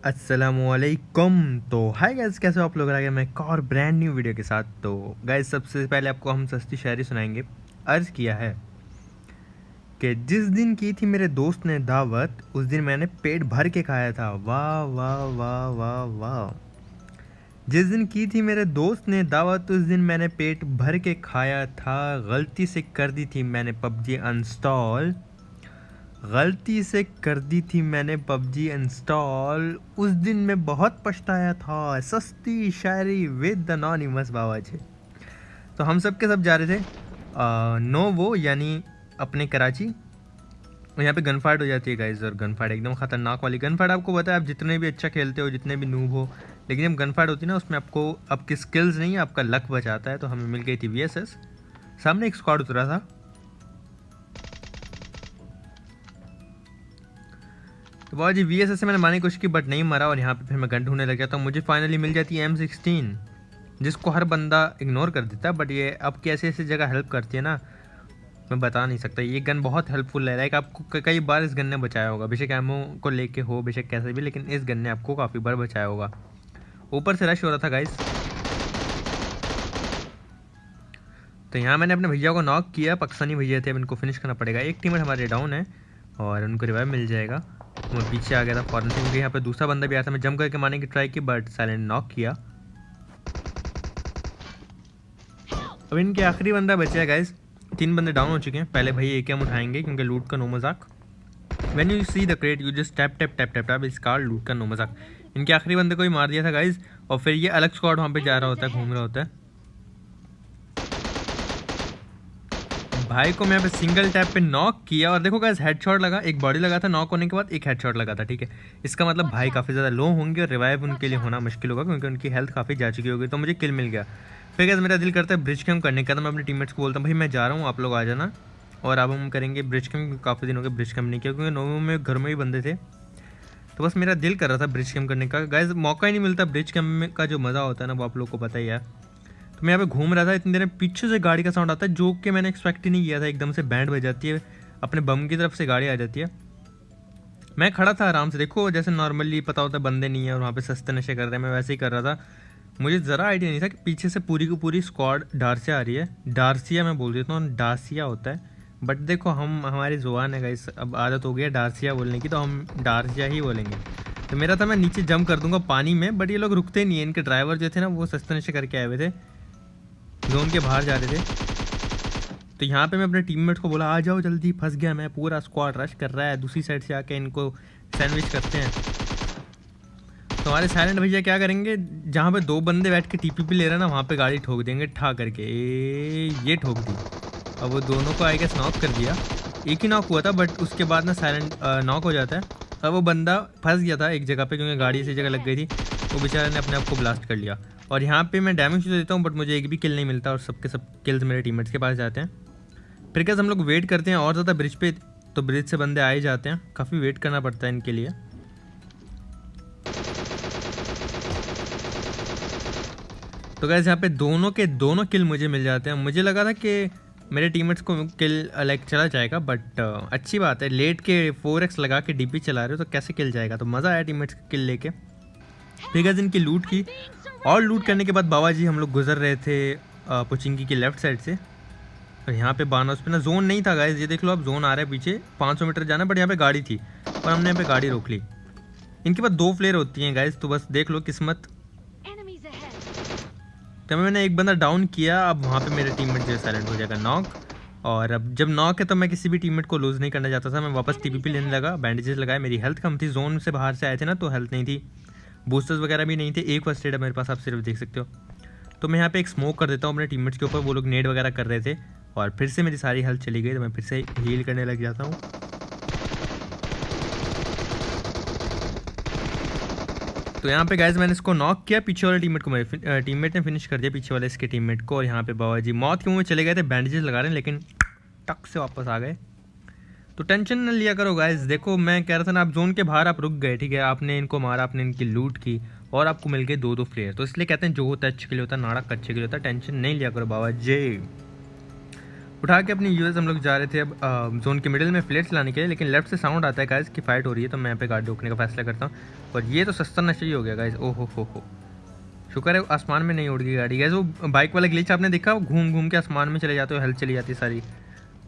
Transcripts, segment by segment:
अस्सलामुअलैकुम। तो hi guys, कैसे हो आप लोग? आ गए मैं एक और ब्रांड न्यू वीडियो के साथ। तो गाइस, सबसे पहले आपको हम सस्ती शायरी सुनाएंगे। अर्ज़ किया है कि जिस दिन की थी मेरे दोस्त ने दावत, उस दिन मैंने पेट भर के खाया था। वाह वाह वाह वाह वाह। जिस दिन की थी मेरे दोस्त ने दावत, उस दिन मैंने पेट भर के खाया था। गलती से कर दी थी मैंने पबजी अनस्टॉल। गलती से कर दी थी मैंने पबजी इंस्टॉल। उस दिन मैं बहुत पछताया था। सस्ती शायरी विद अनोनिमस बाबा जी। तो हम सब के सब जा रहे थे नोवो, यानी अपने कराची। और यहाँ पे गन फाइट हो जाती है गाइस, और गन फाइट एकदम ख़तरनाक वाली गन फाइट। आपको पता है, आप जितने भी अच्छा खेलते हो, जितने भी नूब हो, लेकिन जब गन फाइट होती है ना, उसमें आपको आपकी स्किल्स नहीं, आपका लक बचाता है। तो हमें मिल गई थी VSS। सामने एक स्क्वाड उतरा था। तो बाबा जी VSS से मैंने मारने की कोशिश की, बट नहीं मरा। और यहाँ पे फिर मैं गन ढूंढने लग गया। तो मुझे फाइनली मिल जाती है M16, जिसको हर बंदा इग्नोर कर देता है, बट ये अब कैसे ऐसी जगह हेल्प करती है ना, मैं बता नहीं सकता। ये गन बहुत हेल्पफुल है। लाइक आपको कई बार इस गन ने बचाया होगा, बेशक एमओ को लेके हो, बेशक कैसे भी, लेकिन इस गन ने आपको काफ़ी बार बचाया होगा। ऊपर से रश हो रहा था गाइस। तो यहाँ मैंने अपने भैया को नॉक किया। पाकिस्तानी भैया थे, अब इनको फिनिश करना पड़ेगा। एक टीममेट हमारे डाउन है और उनको रिवाइव मिल जाएगा। मैं पीछे आ गया था फॉरन से, क्योंकि यहाँ पे दूसरा बंदा भी आया था। मैं जंप करके मारने की ट्राई की, बट साइलेंट नॉक किया। अब इनके आखिरी बंदा बचा है गाइस। 3 बंदे डाउन हो चुके हैं। पहले भाई एक हम उठाएंगे, क्योंकि लूट का नो मजाक। When you see the crate you just tap tap tap tap tap, इस कार लूट का नो मजाक। इनके आखिरी बंदे को ही मार दिया था गाइस। और फिर ये अलग स्क्वाड वहाँ पे जा रहा होता है, घूम रहा होता है। भाई को मैं यहाँ पे सिंगल टैप पे नॉक किया, और देखो गाइस हेडशॉट लगा। एक बॉडी लगा था नॉक होने के बाद, एक हेडशॉट लगा था। ठीक है, इसका मतलब भाई काफ़ी ज़्यादा लो होंगे और रिवाइव उनके लिए होना मुश्किल होगा, क्योंकि उनकी हेल्थ काफ़ी जा चुकी होगी। तो मुझे किल मिल गया। फिर गाइस मेरा दिल करता है ब्रिज कैम्प करने का। तो मैं अपने टीममेट्स को बोलता हूँ, भाई मैं जा रहा हूँ, आप लोग आ जाना। और अब हम करेंगे ब्रिज कैम्प। काफ़ी दिन हो गए ब्रिज कैम्प नहीं किया, क्योंकि नोवो में घर में ही बंदे थे। तो बस मेरा दिल कर रहा था ब्रिज कैम्प करने का। गाइस मौका ही नहीं मिलता ब्रिज कैम्प में का जो मज़ा होता है ना, वो आप लोग को पता ही है। तो मैं यहाँ पे घूम रहा था, इतनी देर में पीछे से गाड़ी का साउंड आता है, जो कि मैंने एक्सपेक्ट ही नहीं किया था। एकदम से बैंड बज जाती है, अपने बम की तरफ से गाड़ी आ जाती है। मैं खड़ा था आराम से, देखो जैसे नॉर्मली पता होता है बंदे नहीं है और वहाँ पे सस्ते नशे कर रहे हैं, मैं वैसे ही कर रहा था। मुझे ज़रा आइडिया नहीं था कि पीछे से पूरी की पूरी स्क्वाड डार्सिया आ रही है। डार्सिया मैं बोल देता हूँ, डार्सिया होता है, बट देखो हम हमारी जुबान है गाइस, अब आदत हो गई है डार्सिया बोलने की, तो हम डार्सिया ही बोलेंगे। तो मेरा था मैं नीचे जंप कर दूंगा पानी में, बट ये लोग रुकते नहीं है। इनके ड्राइवर जो थे ना, वो सस्ते नशे करके आए हुए थे, जोन के बाहर जा रहे थे। तो यहाँ पे मैं अपने टीममेट को बोला, आ जाओ जल्दी, फंस गया मैं। पूरा स्क्वाड रश कर रहा है, दूसरी साइड से आके इनको सैंडविच करते हैं। तो हमारे साइलेंट भैया क्या करेंगे, जहाँ पे 2 बंदे बैठ के TPP ले रहे हैं ना, वहाँ पे गाड़ी ठोक देंगे ठा करके। ये ठोक दी। अब वो दोनों को आई गेस नॉक कर दिया। एक ही नॉक हुआ था, बट उसके बाद ना साइलेंट नॉक हो जाता है। अब वो बंदा फंस गया था एक जगह पे, क्योंकि गाड़ी इसी जगह लग गई थी। वो बेचारे ने अपने आप को ब्लास्ट कर लिया। और यहाँ पे मैं डैमेज तो देता हूँ, बट मुझे एक भी किल नहीं मिलता, और सबके सब किल्स मेरे टीममेट्स के पास जाते हैं। फिर कैसे हम लोग वेट करते हैं और ज़्यादा ब्रिज पे, तो ब्रिज से बंदे आ ही जाते हैं। काफ़ी वेट करना पड़ता है इनके लिए। तो गाइस यहाँ पे दोनों के दोनों किल मुझे मिल जाते हैं। मुझे लगा था कि मेरे टीममेट्स को किल लाइक चला जाएगा, बट अच्छी बात है, लेट के 4x लगा के DP चला रहे हो तो कैसे किल जाएगा। तो मज़ा आया टीममेट्स का किल लेके। फिर गाइस इनकी लूट की, और लूट करने के बाद बाबा जी हम लोग गुजर रहे थे पुचिंगी की लेफ्ट साइड से। और यहाँ पे बानोस पे ना जोन नहीं था गाइस, ये देख लो, अब जोन आ रहा है पीछे। 500 मीटर जाना, बट यहाँ पे गाड़ी थी और हमने यहाँ पे गाड़ी रोक ली। इनके पास 2 फ्लेयर होती हैं गाइस, तो बस देख लो किस्मत। तो मैंने एक बंदा डाउन किया। अब वहाँ पे मेरे टीममेट जो साइलेंट हो जाएगा नॉक। और अब जब नॉक है तो मैं किसी भी टीममेट को लूज़ नहीं करना चाहता था। मैं वापस TPP लेने लगा, बैंडेजेस लगाए। मेरी हेल्थ कम थी, जोन से बाहर से आए थे ना, तो हेल्थ नहीं थी, बूस्टर्स वगैरह भी नहीं थे। एक फर्स्ट एड है मेरे पास, आप सिर्फ देख सकते हो। तो मैं यहाँ पे एक स्मोक कर देता हूँ अपने टीममेट्स के ऊपर। वो लोग नेड वगैरह कर रहे थे, और फिर से मेरी सारी हेल्थ चली गई। तो मैं फिर से हील करने लग जाता हूँ। तो यहाँ पे गाइस मैंने इसको नॉक किया, पीछे वाले टीममेट को मेरे टीममेट ने फिनिश कर दिया, पीछे वाले इसके टीममेट को। और यहाँ पे बाबा जी मौत के मुँह में चले गए थे, बैंडेजेस लगा रहे हैं, लेकिन टक से वापस आ गए। तो टेंशन न लिया करो गाइस। देखो मैं कह रहा था ना, आप जोन के बाहर आप रुक गए, ठीक है, आपने इनको मारा, आपने इनकी लूट की, और आपको मिल गए 2-2 फ्लेयर। तो इसलिए कहते हैं जो होता है अच्छे के लिए होता है, नाड़क अच्छे के लिए होता है। टेंशन नहीं लिया करो बाबा जी। उठा के अपनी यूएस हम लोग जा रहे थे अब जोन के मिडिल में फ्लेयर चलाने के लिए, लेकिन लेफ्ट से साउंड आता है गाइस कि फाइट हो रही है, तो मैं यहाँ पे गाड़ी रोकने का फैसला करता हूँ। और ये तो सस्ता नशा ही हो गया गाइस। ओहो हो, शुक्र है आसमान में नहीं उड़ गई गाड़ी गाइस। वो बाइक वाला ग्लिच आपने देखा, वो घूम घूम के आसमान में चले जाते हो, हेल्थ चली जाती सारी।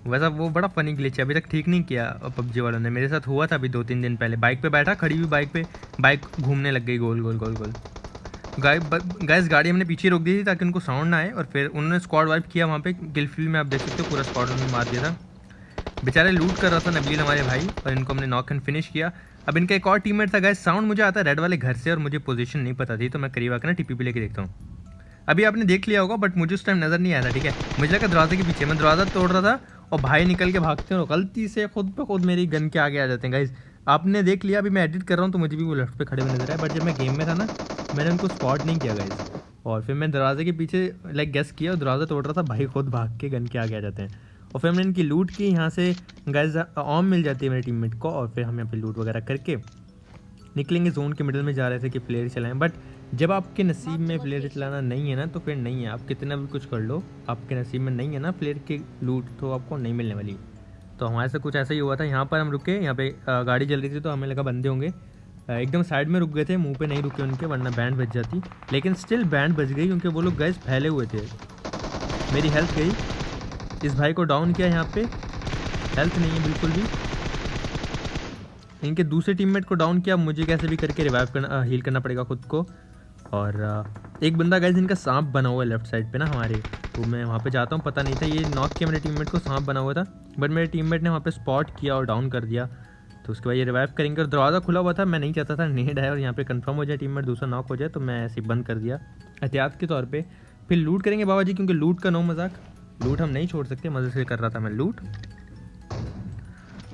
वैसा वो बड़ा फनी ग्लिच है, अभी तक ठीक नहीं किया पबजी वालों ने। मेरे साथ हुआ था अभी 2-3 दिन पहले, बाइक पे बैठा, खड़ी हुई बाइक पे बाइक घूमने लग गई गोल गोल गोल गोल। गाइस गाड़ी हमने पीछे रोक दी थी ताकि उनको साउंड ना आए, और फिर उन्होंने स्क्वाड वाइप किया वहाँ पे गिलफील्ड में। आप देख सकते हो पूरा स्क्वाड उन्होंने मार दिया था। बेचारे लूट कर रहा था नबील हमारे भाई, और इनको हमने नॉक एंड फिनिश किया। अब इनका एक और टीममेट था गाइस। साउंड मुझे आता है रेड वाले घर से, और मुझे पोजीशन नहीं पता थी, तो मैं करीब आकर ना टीपी लेके देखता हूँ। अभी आपने देख लिया होगा, बट मुझे उस टाइम नज़र नहीं आया था, ठीक है। मुझे लगा दरवाजे के पीछे, मैं दरवाज़ा तोड़ रहा था और भाई निकल के भागते हैं और गलती से खुद पे खुद मेरी गन के आगे आ जाते हैं गाइस। आपने देख लिया, अभी मैं एडिट कर रहा हूँ तो मुझे भी वो लेफ्ट पे खड़े हुए नजर आए, बट जब मैं गेम में था ना मैंने उनको स्पॉट नहीं किया गाइस। और फिर मैं दरवाजे के पीछे लाइक गेस किया और दरवाज़ा तोड़ रहा था, भाई खुद भाग के गन के आगे आ जाते हैं। और फिर हमने इनकी लूट की, यहाँ से गाइस ऑम मिल जाती है मेरे टीममेट को, और फिर हम यहाँ पे लूट वगैरह करके निकलेंगे। जोन के मिडिल में जा रहे थे कि प्लेयर चलाएं, बट जब आपके नसीब में प्लेयर चलाना नहीं है ना तो फिर नहीं है। आप कितना भी कुछ कर लो, आपके नसीब में नहीं है ना प्लेयर की लूट, तो आपको नहीं मिलने वाली। तो हमारे से कुछ ऐसा ही हुआ था। यहाँ पर हम रुके, यहाँ पे गाड़ी चल रही थी तो हमें लगा बंदे होंगे, एकदम साइड में रुक गए थे, मुंह पे नहीं रुके उनके, वरना बैंड बज जाती। लेकिन स्टिल बैंड बज गई क्योंकि वो लोग गैस फैले हुए थे। मेरी हेल्थ गई, इस भाई को डाउन किया, यहाँ पे हेल्थ नहीं है बिल्कुल भी। इनके दूसरे टीममेट को डाउन किया, मुझे कैसे भी करके रिवाइव करना, हील करना पड़ेगा खुद को। और एक बंदा गाइस इनका सांप बना हुआ है लेफ्ट साइड पे ना हमारे, तो मैं वहाँ पे जाता हूँ, पता नहीं था ये नॉक किया मेरे टीममेट को, सांप बना हुआ था, बट मेरे टीममेट ने वहाँ पे स्पॉट किया और डाउन कर दिया। तो उसके बाद ये रिवाइव करेंगे, और दरवाज़ा खुला हुआ था, मैं नहीं चाहता था नेड है और यहाँ पे कंफर्म हो जाए टीममेट दूसरा नॉक हो जाए, तो मैं ऐसे बंद कर दिया एहतियात के तौर पर। फिर लूट करेंगे बाबा जी, क्योंकि लूट का नो मजाक, लूट हम नहीं छोड़ सकते, मज़े से कर रहा था मैं लूट।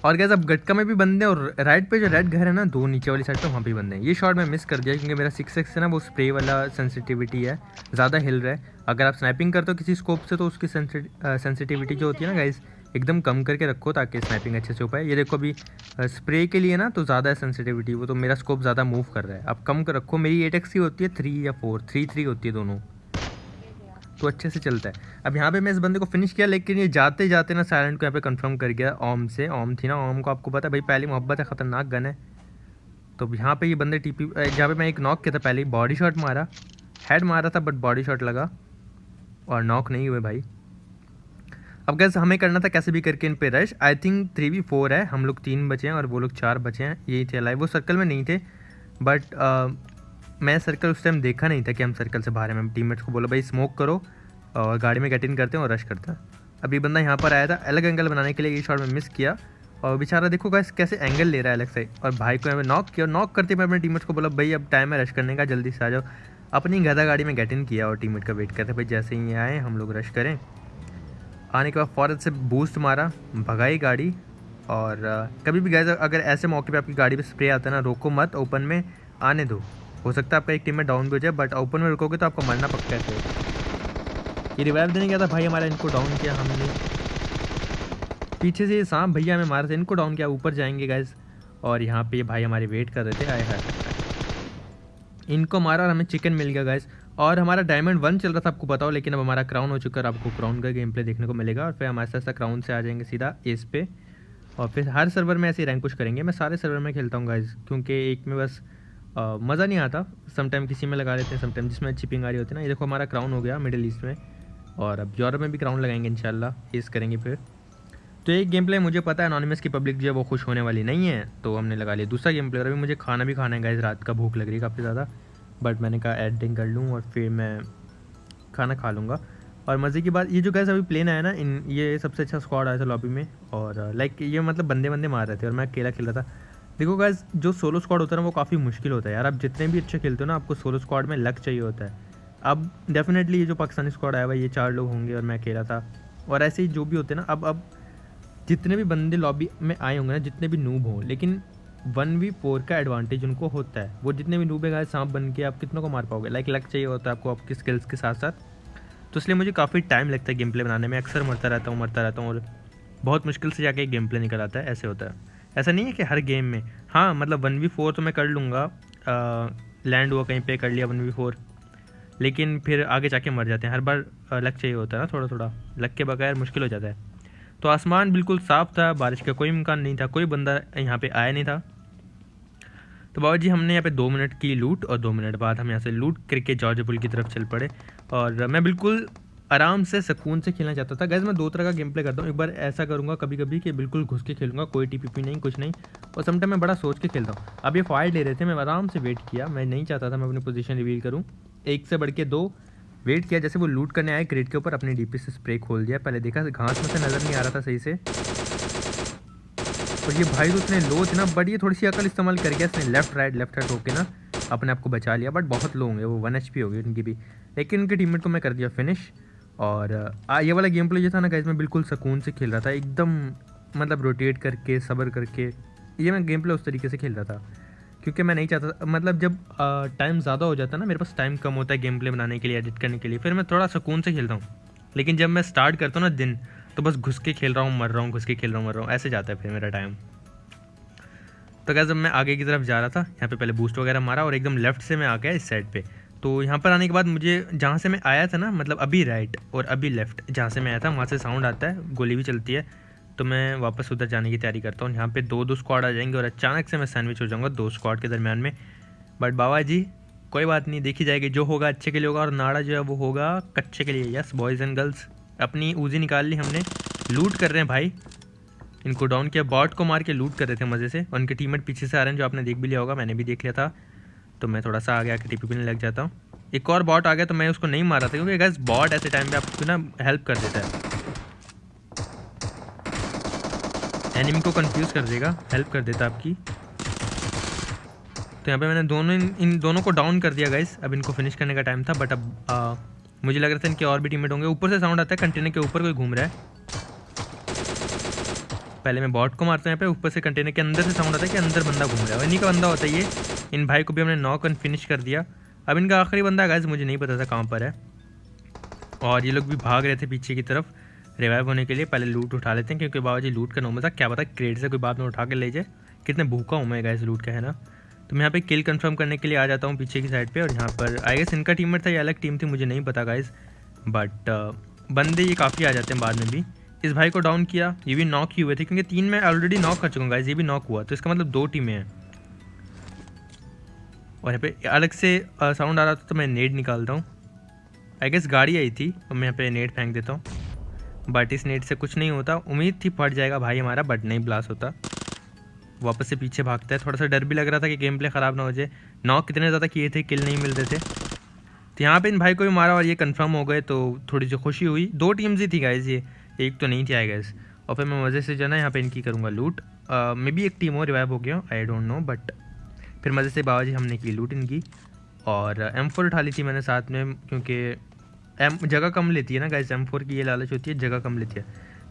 और गैस अब गटका में भी बंदे, और राइट पे जो रेड घर है ना, दो नीचे वाली साइड पे, वहाँ पे बंदे हैं। ये शॉट मैं मिस कर दिया क्योंकि मेरा 6x है ना, वो स्प्रे वाला सेंसिटिविटी है, ज़्यादा हिल रहा है। अगर आप स्नैपिंग करते हो किसी स्कोप से तो उसकी सेंसिटिविटी जो होती है ना गाइस, एकदम कम करके रखो ताकि स्नैपिंग अच्छे से हो पाए। ये देखो अभी स्प्रे के लिए ना तो ज़्यादा है सेंसिटिविटी, वो तो मेरा स्कोप ज़्यादा मूव कर रहा है। आप कम कर रखो, मेरी 8x ही होती है, 3 या 4, 3 होती है दोनों, तो अच्छे से चलता है। अब यहाँ पे मैं इस बंदे को फिनिश किया, लेकिन ये जाते जाते ना साइलेंट को यहाँ पे कंफर्म कर गया ओम से। ओम थी ना, ओम को आपको पता है भाई पहली मोहब्बत है, ख़तरनाक गन है। तो यहाँ पे ये बंदे टीपी, जहाँ पे मैं एक नॉक किया था पहले, बॉडी शॉट मारा, हेड मारा था बट बॉडी शॉट लगा और नॉक नहीं हुए भाई। अब गैस हमें करना था कैसे भी करके इन पे रश। आई थिंक 3v4 है, हम लोग 3 बचे हैं और वो लोग 4 बचे हैं, यही थे लाइव। वो सर्कल में नहीं थे, बट मैं सर्कल उस टाइम देखा नहीं था कि हम सर्कल से बाहर हैं। मैं टीममेट्स को बोला भाई स्मोक करो और गाड़ी में गेट इन करते हैं और रश करते हैं। अभी बंदा यहाँ पर आया था अलग एंगल बनाने के लिए, ये शॉट में मिस किया, और बेचारा देखो गाइस कैसे एंगल ले रहा है अलग से, और भाई को मैं नॉक किया। नॉक करते मैं अपने टीममेट्स को बोला भाई अब टाइम है रश करने का, जल्दी से आ जाओ। अपनी गधा गाड़ी में गेट इन किया और टीममेट का वेट करते भाई जैसे ही आए हम लोग रश करें। आने के बाद फ़ौरन से बूस्ट मारा, भगाई गाड़ी। और कभी भी गाइस अगर ऐसे मौके पे आपकी गाड़ी पे स्प्रे आता है ना, रोको मत, ओपन में आने दो। हो सकता है आपका एक टीम में डाउन भी हो जाए, बट ओपन में रुकोगे तो आपको मरना पक्का है। ये रिवाइव देने गया था भाई हमारा, इनको डाउन किया हमने। पीछे से ये सांप भैया हमें मारे थे, इनको डाउन किया, ऊपर जाएंगे गाइस। और यहाँ पे ये भाई हमारे वेट कर रहे थे, आए हाय, इनको मारा और हमें चिकन मिल गया गाइस। और हमारा डायमंड 1 चल रहा था आपको पता हो, लेकिन अब हमारा क्राउन हो चुका है, आपको क्राउन का गेम प्ले देखने को मिलेगा। और फिर हमारे साथ क्राउन से आ जाएंगे सीधा एस पे, और फिर हर सर्वर में ऐसे रैंक पुश करेंगे। मैं सारे सर्वर में खेलता हूँ गाइस, क्योंकि एक में बस मज़ा नहीं आता, समटाइम किसी में लगा लेते हैं, समटाइम जिसमें चिपिंग आ रही होती है ना। ये देखो हमारा क्राउन हो गया मिडिल ईस्ट में, और अब यूरोप में भी क्राउन लगाएंगे इंशाल्लाह, एस करेंगे फिर। तो एक गेम प्ले मुझे पता है एनोनिमस की पब्लिक जो है वो खुश होने वाली नहीं है, तो हमने लगा लिया दूसरा गेम प्ले। और अभी मुझे खाना भी खाना है गाइस, रात का भूख लग रही है काफ़ी ज़्यादा, बट मैंने कहा एडिटिंग कर लूँ और फिर मैं खाना खा लूँगा। और मज़े की बात ये जो गाइस अभी प्लेन आया ना, इन ये सबसे अच्छा स्क्वाड आया था लॉबी में, और लाइक ये मतलब बंदे मार रहे थे और मैं अकेला खेल रहा था। देखो गाइस जो सोलो स्क्वाड होता है ना वो काफ़ी मुश्किल होता है यार, आप जितने भी अच्छे खेलते हो ना आपको सोलो स्क्वाड में लक चाहिए होता है। अब डेफिनेटली ये जो पाकिस्तानी स्क्वाड आया हुआ ये 4 लोग होंगे और मैं अकेला था, और ऐसे ही जो भी होते हैं ना, अब जितने भी बंदे लॉबी में आए होंगे ना, जितने भी नूब हों, लेकिन 1v4 का एडवांटेज उनको होता है। वो जितने भी नूब है गाइस, सांप बन के आप कितनों को मार पाओगे, लाइक लक चाहिए होता है आपको आपकी स्किल्स के साथ साथ। तो इसलिए मुझे काफ़ी टाइम लगता है गेम प्ले बनाने में, अक्सर मरता रहता हूँ और बहुत मुश्किल से जाके एक गेम प्ले निकल आता है। ऐसे होता है, ऐसा नहीं है कि हर गेम में, हाँ मतलब 1v4 तो मैं कर लूँगा, लैंड हुआ कहीं पे कर लिया 1v4, लेकिन फिर आगे जाके मर जाते हैं। हर बार लक चाहिए होता है ना, थोड़ा थोड़ा लक के बगैर मुश्किल हो जाता है। तो आसमान बिल्कुल साफ़ था, बारिश का कोई इम्कान नहीं था, कोई बंदा यहाँ पे आया नहीं था। तो बाबा जी हमने यहाँ पे 2 मिनट की लूट और 2 मिनट बाद हम यहाँ से लूट करके जॉर्ज पुल की तरफ चल पड़े। और मैं बिल्कुल आराम से सुकून से खेलना चाहता था। गैस मैं 2 तरह का गेम प्ले करता हूँ। एक बार ऐसा करूँगा कभी कभी कि बिल्कुल घुस के खेलूँगा, कोई टीपीपी नहीं, कुछ नहीं। और समटाइम मैं बड़ा सोच के खेलता हूँ। अब ये फाइट ले रहे थे, मैं आराम से वेट किया, मैं नहीं चाहता था मैं अपनी पोजीशन रिवील करूँ। एक से बढ़ के 2 वेट किया। जैसे वो लूट करने आए क्रेट के ऊपर, अपनी डीपी से स्प्रे खोल दिया। पहले देखा घास में से नज़र नहीं आ रहा था सही से। और ये भाई तो इतने लो थे ना, बट ये थोड़ी सी अकल इस्तेमाल कर गया इसने, लेफ्ट राइट होके ना अपने आप को बचा लिया। बट बहुत लो होंगे वो, 1 HP हो गई उनकी भी। लेकिन उनके टीममेट को मैं कर दिया फिनिश। और ये वाला गेम प्ले जो था ना गाइस, मैं बिल्कुल सुकून से खेल रहा था एकदम, मतलब रोटेट करके सब्र करके। ये मैं गेम प्ले उस तरीके से खेल रहा था क्योंकि मैं नहीं चाहता, मतलब जब टाइम ज़्यादा हो जाता है ना, मेरे पास टाइम कम होता है गेम प्ले बनाने के लिए, एडिट करने के लिए, फिर मैं थोड़ा सुकून से खेलता हूँ। लेकिन जब मैं स्टार्ट करता हूँ ना दिन, तो बस घुस के खेल रहा हूँ, मर रहा हूँ, घुस के खेल रहा हूँ, मर रहा हूँ, ऐसे जाता है फिर मेरा टाइम। तो क्या, जब मैं आगे की तरफ जा रहा था, यहाँ पे पहले बूस्ट वगैरह मारा और एकदम लेफ्ट से मैं आ गया इस साइड पे। तो यहाँ पर आने के बाद मुझे जहाँ से मैं आया था ना, मतलब अभी राइट और अभी लेफ़्ट जहाँ से मैं आया था वहाँ से साउंड आता है, गोली भी चलती है। तो मैं वापस उधर जाने की तैयारी करता हूँ। यहाँ पे 2 स्क्वाड आ जाएंगे और अचानक से मैं सैंडविच हो जाऊँगा 2 स्क्वाड के दरमियान में। बट बाबा जी कोई बात नहीं, देखी जाएगी, जो होगा अच्छे के लिए होगा। और नाड़ा जो है वो होगा कच्चे के लिए। यस बॉयज़ एंड गर्ल्स, अपनी ऊजी निकाल ली हमने, लूट कर रहे हैं भाई। इनको डाउन किया, बॉट को मार के लूट कर रहे थे मज़े से। और उनके टीममेट पीछे से आ रहे हैं, जो आपने देख भी लिया होगा, मैंने भी देख लिया था। तो मैं थोड़ा सा आगे आके टीपी नहीं लग जाता हूँ। एक और बॉट आ गया तो मैं उसको नहीं मारा था, क्योंकि गैस बॉट ऐसे टाइम पे आपको ना हेल्प कर देता है, एनिमी को कंफ्यूज कर देगा, हेल्प कर देता आपकी। तो यहाँ पे मैंने इन दोनों को डाउन कर दिया गाइस। अब इनको फिनिश करने का टाइम था। बट अब मुझे लग रहा था इनके और भी टीममेट होंगे। ऊपर से साउंड आता है, कंटेनर के ऊपर कोई घूम रहा है। पहले मैं बॉट को मारता हूँ यहाँ पे, ऊपर से कंटेनर के अंदर से साउंड आता है कि अंदर बंदा घूम रहा है। इन्हीं का बंदा होता है ये। इन भाई को भी हमने नॉक एंड फिनिश कर दिया। अब इनका आखिरी बंदा गाइस मुझे नहीं पता था कहाँ पर है। और ये लोग भी भाग रहे थे पीछे की तरफ रिवाइव होने के लिए। पहले लूट उठा लेते हैं, क्योंकि बाबा जी लूट का नॉर्मल था, क्या पता क्रेड से कोई बाद में उठा के ले जाए। कितने भूखा हूँ मैं गाइस लूट का, है ना। तो मैं यहाँ पे किल कंफर्म करने के लिए आ जाता हूँ पीछे की साइड पे। और यहाँ पर आई गेस इनका टीममेट था या अलग टीम थी, मुझे नहीं पता गाइस। बट बंदे ये काफ़ी आ जाते हैं बाद में भी। इस भाई को डाउन किया, ये भी नॉक ही हुए थे, क्योंकि 3 मैं ऑलरेडी नॉक कर चुका हूँ गाइस, ये भी नॉक हुआ। तो इसका मतलब 2 टीमें हैं। और यहाँ पे अलग से साउंड आ रहा था, तो मैं नेड निकालता हूँ। आई गेस गाड़ी आई थी और मैं यहाँ पे नेट फेंक देता हूँ। बट इस नेट से कुछ नहीं होता। उम्मीद थी फट जाएगा भाई हमारा, बट नहीं ब्लास्ट होता। वापस से पीछे भागता है। थोड़ा सा डर भी लग रहा था कि गेम प्ले ख़राब ना हो जाए। नॉक कितने ज़्यादा किए थे, किल नहीं मिल रहे थे। तो यहाँ पे इन भाई को भी मारा और ये कंफर्म हो गए, तो थोड़ी सी खुशी हुई। 2 टीम्स ही थी गाइस, ये एक तो नहीं थी आई गेस। और फिर मैं मज़े से जो है ना यहाँ पे इनकी करूँगा लूट। मे बी एक टीम और रिवाइव हो गया, आई डोंट नो। बट फिर मज़े से बाबा जी हमने की लूट इनकी। और M4 उठा ली थी मैंने साथ में, क्योंकि जगह कम लेती है ना गाइस, M4 की ये लालच होती है, जगह कम लेती है।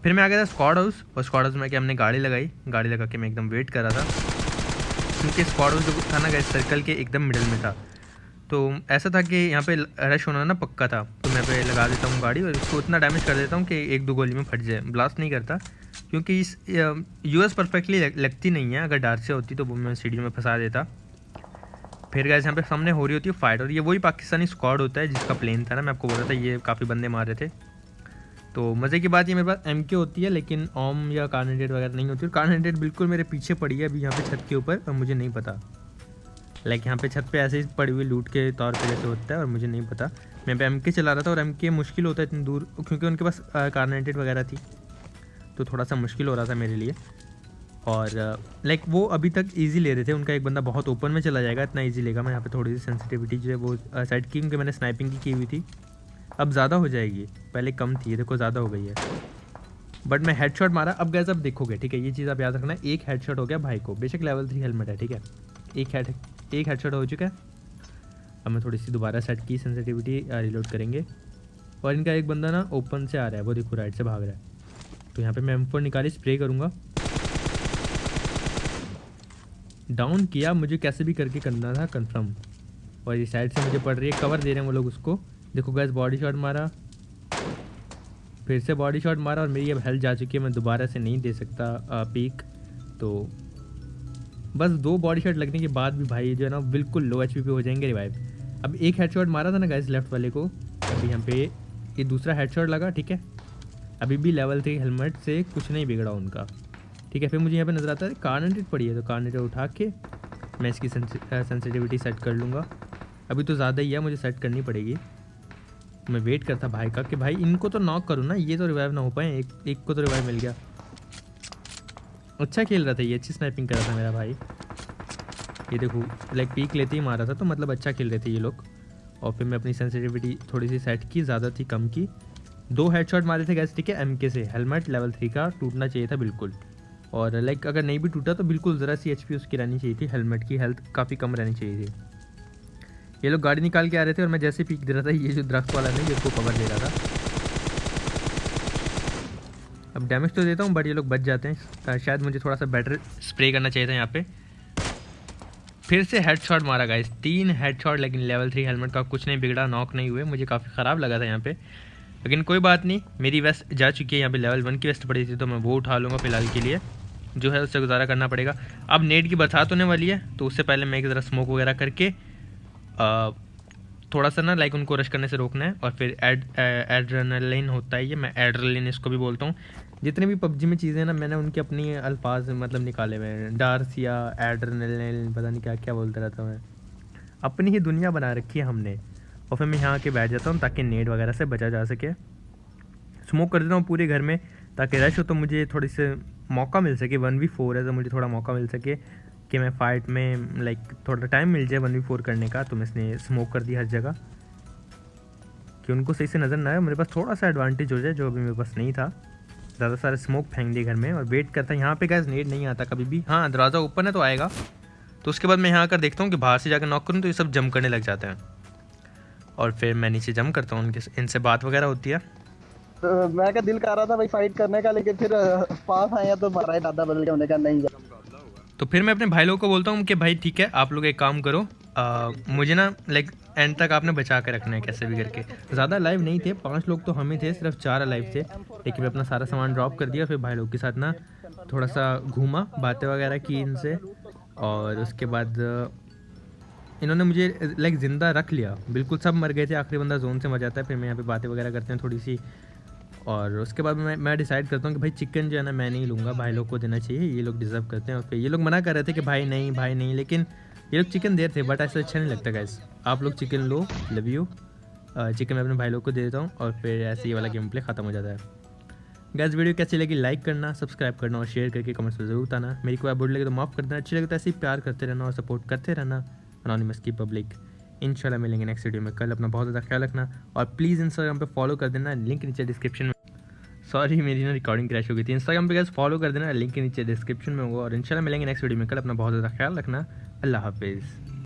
फिर मैं आ गया था स्क्वाड हाउस। और स्क्वाड हाउस में कि हमने गाड़ी लगाई, गाड़ी लगा के मैं एकदम वेट कर रहा था, क्योंकि स्क्वाड हाउस जो था ना गाइस सर्कल के एकदम मिडल में था। तो ऐसा था कि यहाँ पे रश होना ना पक्का था। तो मैं पे लगा देता हूँ गाड़ी और इसको इतना डैमेज कर देता हूँ कि 1-2 गोली में फट जाए। ब्लास्ट नहीं करता, क्योंकि इस US परफेक्टली लगती नहीं है। अगर डार्क से होती तो वो मैं सीढ़ी में फंसा देता। फिर गाइस यहाँ पे सामने हो रही होती है फाइट, और ये वही पाकिस्तानी स्क्वाड होता है जिसका प्लेन था ना, मैं आपको बोल रहा था ये काफ़ी बंदे मार रहे थे। तो मज़े की बात ये मेरे पास MK होती है, लेकिन ओम या कार्नेटेड वगैरह नहीं होती। और कार्नेटेड बिल्कुल मेरे पीछे पड़ी है अभी यहाँ पे छत के ऊपर, और मुझे नहीं पता। लाइक यहाँ पे छत पे ऐसे ही पड़ी हुई लूट के तौर पे जैसे होता है, और मुझे नहीं पता। मैं पे MK चला रहा था, और MK मुश्किल होता है इतनी दूर, क्योंकि उनके पास कार्नेटेड वगैरह थी, तो थोड़ा सा मुश्किल हो रहा था मेरे लिए। और लाइक वो अभी तक इजी ले रहे थे। उनका एक बंदा बहुत ओपन में चला जाएगा, इतना इजी लेगा। मैं यहाँ पे थोड़ी सी सेंसिटिविटी जो है वो सेट की, क्योंकि मैंने स्नाइपिंग की हुई थी। अब ज़्यादा हो जाएगी, पहले कम थी, देखो ज़्यादा हो गई है। बट मैं हेडशॉट मारा। अब गैस अब देखोगे, ठीक है, ये चीज़ आप याद रखना। एक हेडशॉट हो गया भाई को, बेशक लेवल 3 हेलमेट है, ठीक है। एक हेडशॉट हो चुका है। अब मैं थोड़ी सी दोबारा सेट की सेंसिटिविटी, रिलोड करेंगे। और इनका एक बंदा ना ओपन से आ रहा है, वो देखो राइट से भाग रहा है। तो यहाँ पे मैं M4 निकाली, स्प्रे करूँगा। डाउन किया, मुझे कैसे भी करके करना था कंफर्म। और इस साइड से मुझे पड़ रही है, कवर दे रहे हैं वो लोग उसको। देखो गैस बॉडी शॉट मारा, फिर से बॉडी शॉट मारा, और मेरी अब हेल्थ जा चुकी है, मैं दोबारा से नहीं दे सकता पीक। तो बस 2 बॉडी शॉट लगने के बाद भी भाई जो है ना बिल्कुल लो HP पे हो जाएंगे रिवाइव। अब एक हेडशॉट मारा था ना गाइस लेफ्ट वाले को, अभी यहाँ पे ये दूसरा हेडशॉट लगा, ठीक है। अभी भी लेवल 3 हेलमेट से कुछ नहीं बिगड़ा उनका, ठीक है। फिर मुझे यहाँ पे नज़र आता है कार्नेटेड पड़ी है, तो कार्नेटेड उठा के मैं इसकी सेंसिटिविटी सेट कर लूँगा। अभी तो ज़्यादा ही है, मुझे सेट करनी पड़ेगी। मैं वेट करता भाई का कि भाई इनको तो नॉक करूँ ना, ये तो रिवाइव ना हो पाए। एक को तो रिवाइव मिल गया। अच्छा खेल रहा था ये, अच्छी स्नाइपिंग कर रहा था मेरा भाई। ये देखो लाइक पीक लेते ही मारा था, तो मतलब अच्छा खेल रहे थे ये लोग। और फिर मैं अपनी सेंसिटिविटी थोड़ी सी सेट की, ज़्यादा थी कम की। 2 हेडशॉट मारे थे गैस, ठीक है, एमके से। हेलमेट लेवल 3 का टूटना चाहिए था बिल्कुल। और लाइक अगर नहीं भी टूटा तो बिल्कुल ज़रा सी एचपी उसकी रहनी चाहिए थी। हेलमेट की हेल्थ काफ़ी कम रहनी चाहिए थी। ये लोग गाड़ी निकाल के आ रहे थे और मैं जैसे पीक दे रहा था, ये जो दरख्त वाला नहीं, ये उसको कवर दे रहा था। अब डैमेज तो देता हूँ बट ये लोग बच जाते हैं। शायद मुझे थोड़ा सा बेटर स्प्रे करना चाहिए था यहाँ पे। फिर से हेडशॉट मारा गाइस, 3 हेडशॉट, लेकिन लेवल 3 हेलमेट का कुछ नहीं बिगड़ा, नॉक नहीं हुए। मुझे काफ़ी ख़राब लगा था यहाँ पे, लेकिन कोई बात नहीं। मेरी वेस्ट जा चुकी है, यहाँ पे लेवल 1 की वेस्ट पड़ी थी, तो मैं वो उठा लूँगा फिलहाल के लिए। जो है उससे गुजारा करना पड़ेगा। अब नेट की बरसात होने वाली है, तो उससे पहले मैं एक ज़रा स्मोक वगैरह करके थोड़ा सा ना लाइक उनको रश करने से रोकना है। और फिर एड्रेनलिन होता है ये, मैं एड्रेनलिन इसको भी बोलता हूँ। जितने भी पबजी में चीज़ें ना, मैंने उनके अपनी अल्फाज मतलब निकाले हुए हैं। डार्स या एड्रेनलिन, पता नहीं क्या क्या बोलता रहता हूँ मैं। अपनी ही दुनिया बना रखी है हमने। और फिर मैं यहाँ आके बैठ जाता हूँ ताकि नेट वगैरह से बचा जा सके। स्मोक कर देता हूँ पूरे घर में, ताकि रश हो तो मुझे थोड़ी से मौका मिल सके। 1v4 है तो मुझे थोड़ा मौका मिल सके कि मैं फ़ाइट में लाइक थोड़ा टाइम मिल जाए 1v4 करने का। तो मैं इसने स्मोक कर दिया हर जगह कि उनको सही से नज़र ना आए, मेरे पास थोड़ा सा एडवांटेज हो जाए, जो अभी मेरे पास नहीं था। ज़्यादा सारे स्मोक फेंक दिए घर में और वेट करता है। यहाँ पे गैस नेट नहीं आता कभी भी। हाँ, दरवाज़ा ओपन है तो आएगा। तो उसके बाद मैं यहाँ आकर देखता हूँ कि बाहर से जाकर नॉक करूँ तो ये सब जंप करने लग जाते हैं। और फिर मैं नीचे जंप करता हूँ, इनसे बात वगैरह होती है। तो मैं क्या दिल कर रहा था भाई फाइट करने का, लेकिन फिर पास आया तो मारा ही दादा बदल के होने का नहीं। तो फिर मैं अपने भाई लोगों को बोलता हूँ कि भाई ठीक है, आप लोग एक काम करो, मुझे ना लाइक एंड तक आपने बचा के रखना है कैसे भी करके। ज़्यादा लाइव नहीं थे, 5 लोग तो हम ही थे, सिर्फ 4 लाइव थे। लेकिन मैं अपना सारा सामान ड्रॉप कर दिया, फिर भाई लोग के साथ ना थोड़ा सा घूमा, बातें वगैरह की इनसे। और उसके बाद इन्होंने मुझे लाइक ज़िंदा रख लिया। बिल्कुल सब मर गए थे, आखिरी बंदा जोन से मर जाता है। फिर मैं यहाँ पे बातें वगैरह करते हैं थोड़ी सी। और उसके बाद मैं डिसाइड करता हूँ कि भाई चिकन जो है ना मैं नहीं लूँगा, भाई लोग को देना चाहिए, ये लोग डिज़र्व करते हैं। और फिर ये लोग मना कर रहे थे कि भाई नहीं, लेकिन ये लोग चिकन दे थे, बट ऐसा अच्छा नहीं लगता गाइस। आप लोग chicken low, love you. Chicken मैं अपने भाई लोग को दे देता हूँ और फिर ऐसे ही वाला गेम प्ले ख़त्म हो जाता है। गाइस वीडियो कैसी लगी लाइक करना, सब्सक्राइब करना और शेयर करके कमेंट्स में ज़रूर बताना। मेरी कोई बुरी लगे तो माफ़ कर देना, अच्छी लगे तो ऐसे ही प्यार करते रहना और सपोर्ट करते रहना एनोनिमस की पब्लिक। इंशाल्लाह मिलेंगे नेक्स्ट वीडियो में कल। अपना बहुत ज़्यादा ख्याल रखना और प्लीज़ इंस्टाग्राम पे फॉलो कर देना, लिंक नीचे डिस्क्रिप्शन में। सॉरी मेरी ना रिकॉर्डिंग क्रैश हो गई थी। इंस्टाग्राम पे गाइस फॉलो कर देना, लिंक के नीचे डिस्क्रिप्शन में होगा। और इंशाल्लाह मिलेंगे नेक्स्ट वीडियो में कल। अपना बहुत ज़्यादा ख्याल रखना। अल्लाह हाफिज़।